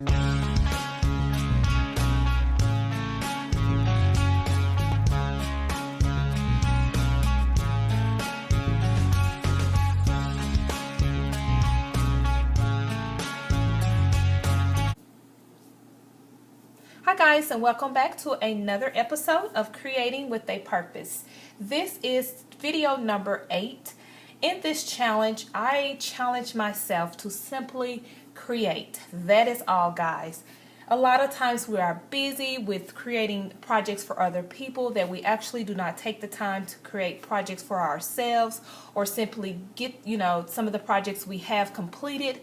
Hi guys, and welcome back to another episode of Creating with a Purpose. This is video number 8. In this challenge, I challenge myself to simply create. That is all, guys. A lot of times we are busy with creating projects for other people that we actually do not take the time to create projects for ourselves or simply get, some of the projects we have completed.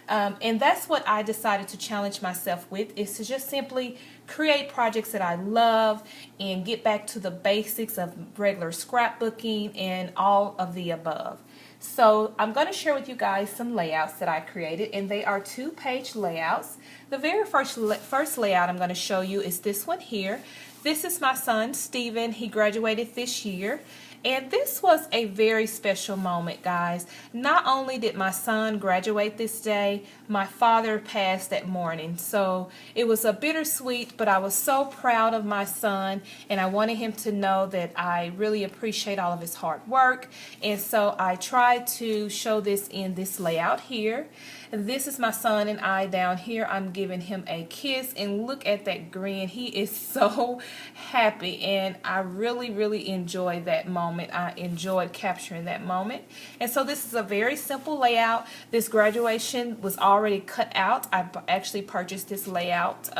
And that's what I decided to challenge myself with, is to just simply create projects that I love and get back to the basics of regular scrapbooking and all of the above. So I'm going to share with you guys some layouts that I created, and they are 2-page layouts. The very first layout I'm going to show you is this one here. This is my son, Steven. He graduated this year. And this was a very special moment, guys. Not only did my son graduate this day, my father passed that morning. So it was a bittersweet, but I was so proud of my son, and I wanted him to know that I really appreciate all of his hard work. And so I tried to show this in this layout here. And this is my son and I down here. I'm giving him a kiss, and look at that grin. He is so happy, and I really enjoyed that moment. I enjoyed capturing that moment. And so this is a very simple layout. This graduation was already cut out. I actually purchased this layout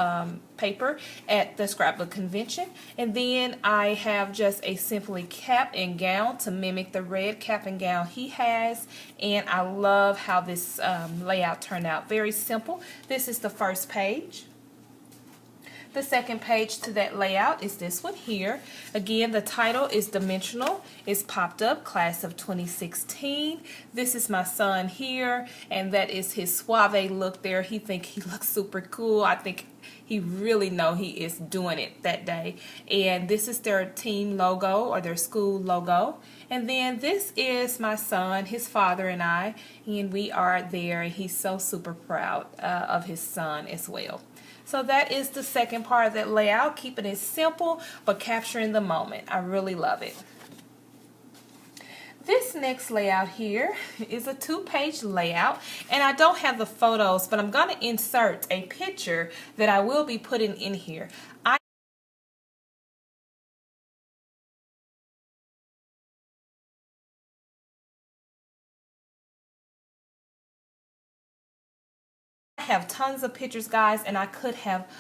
paper at the scrapbook convention, and then I have just a simply cap and gown to mimic the red cap and gown he has. And I love how this layout turned out. Very simple. This is the first page. The second page to that layout is this one here. Again, the title is Dimensional. It's popped up, Class of 2016. This is my son here, and that is his suave look there. He thinks he looks super cool. I think he really know he is doing it that day. And this is their team logo, or their school logo. And then this is my son, his father, and I, and we are there, and he's so super proud of his son as well. So that is the second part of that layout, keeping it simple but capturing the moment. I really love it. This next layout here is a 2-page layout, and I don't have the photos, but I'm going to insert a picture that I will be putting in here. I have tons of pictures, guys, and I could have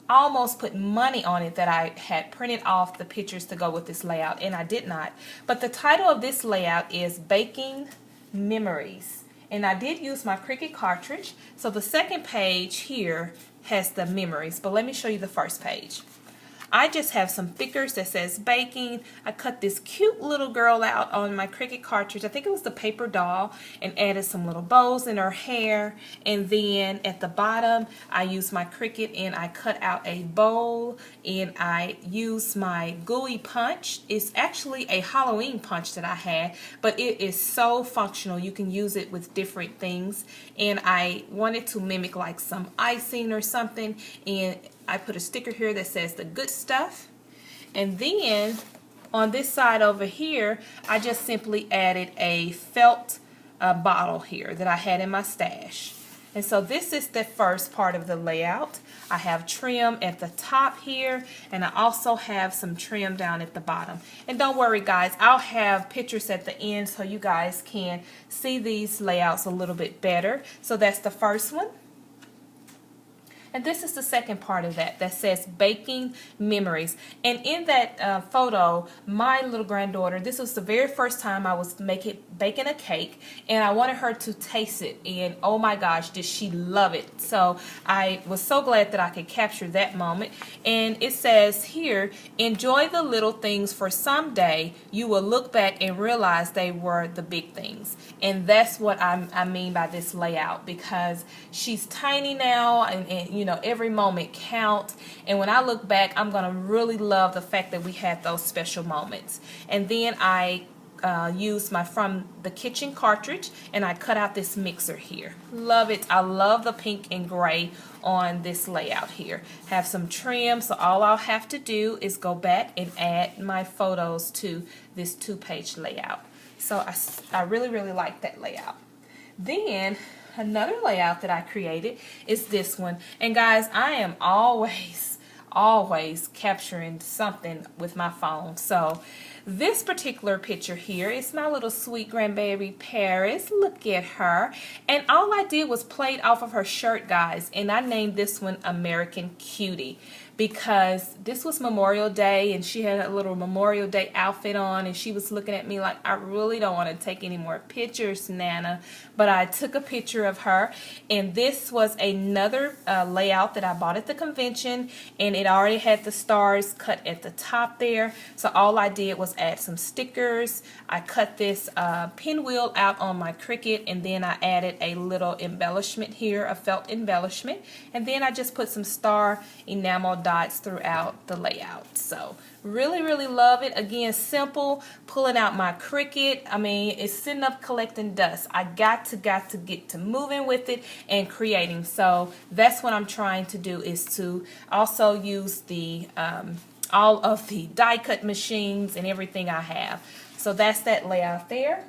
almost put money on it that I had printed off the pictures to go with this layout, and I did not. But the title of this layout is Baking Memories, and I did use my Cricut cartridge. So the second page here has the memories, but let me show you the first page. I just have some stickers that says baking. I cut this cute little girl out on my Cricut cartridge. I think it was the paper doll, and added some little bows in her hair. And then at the bottom, I used my Cricut and I cut out a bowl, and I used my gooey punch. It's actually a Halloween punch that I had, but it is so functional. You can use it with different things. And I wanted to mimic like some icing or something, and I put a sticker here that says the good stuff. And then on this side over here, I just simply added a felt bottle here that I had in my stash. And so this is the first part of the layout. I have trim at the top here, and I also have some trim down at the bottom. And don't worry, guys, I'll have pictures at the end so you guys can see these layouts a little bit better. So that's the first one. And this is the second part of that says Baking Memories. And in that photo, my little granddaughter, this was the very first time I was baking a cake, and I wanted her to taste it. And oh my gosh, did she love it. So I was so glad that I could capture that moment. And it says here, enjoy the little things, for someday you will look back and realize they were the big things. And that's what I mean by this layout, because she's tiny now, and you know, every moment count. And when I look back, I'm gonna really love the fact that we had those special moments. And then I used my From the Kitchen cartridge, and I cut out this mixer here. Love it. I love the pink and gray on this layout here. Have some trim, so all I'll have to do is go back and add my photos to this 2-page layout. So I really, really like that layout. Then another layout that I created is this one. And guys, I am always capturing something with my phone. So this particular picture here is my little sweet grandbaby Paris. Look at her. And all I did was played off of her shirt, guys, and I named this one American Cutie, because this was Memorial Day and she had a little Memorial Day outfit on, and she was looking at me like, I really don't want to take any more pictures, Nana. But I took a picture of her, and this was another layout that I bought at the convention, and it already had the stars cut at the top there. So all I did was add some stickers. I cut this pinwheel out on my Cricut, and then I added a little embellishment here, a felt embellishment, and then I just put some star enamel dots throughout the layout. So really, really love it. Again, simple, pulling out my Cricut. I mean, it's sitting up collecting dust. I got to get to moving with it and creating. So that's what I'm trying to do, is to also use the all of the die cut machines and everything I have. So that's that layout there.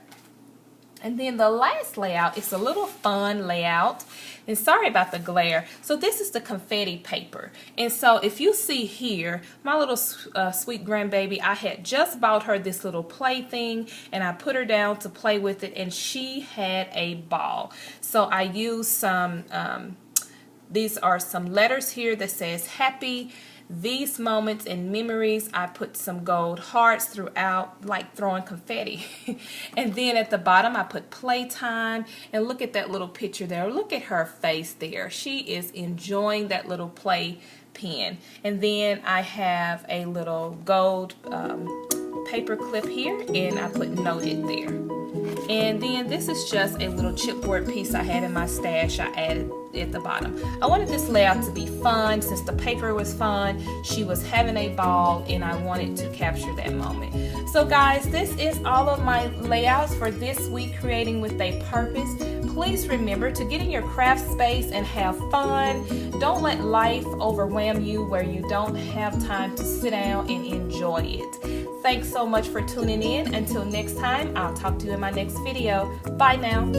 And then the last layout is a little fun layout. And sorry about the glare. So this is the confetti paper. And so if you see here, my little sweet grandbaby, I had just bought her this little plaything, and I put her down to play with it, and she had a ball. So I used some, these are some letters here that says happy. These moments and memories, I put some gold hearts throughout, like throwing confetti. And then at the bottom, I put playtime. And look at that little picture there. Look at her face there. She is enjoying that little play pen. And then I have a little gold paper clip here, and I put noted there. And then this is just a little chipboard piece I had in my stash I added at the bottom. I wanted this layout to be fun. Since the paper was fun, she was having a ball, and I wanted to capture that moment. So guys, this is all of my layouts for this week, Creating with a Purpose. Please remember to get in your craft space and have fun. Don't let life overwhelm you where you don't have time to sit down and enjoy it. Thanks so much for tuning in. Until next time, I'll talk to you in my next video. Bye now.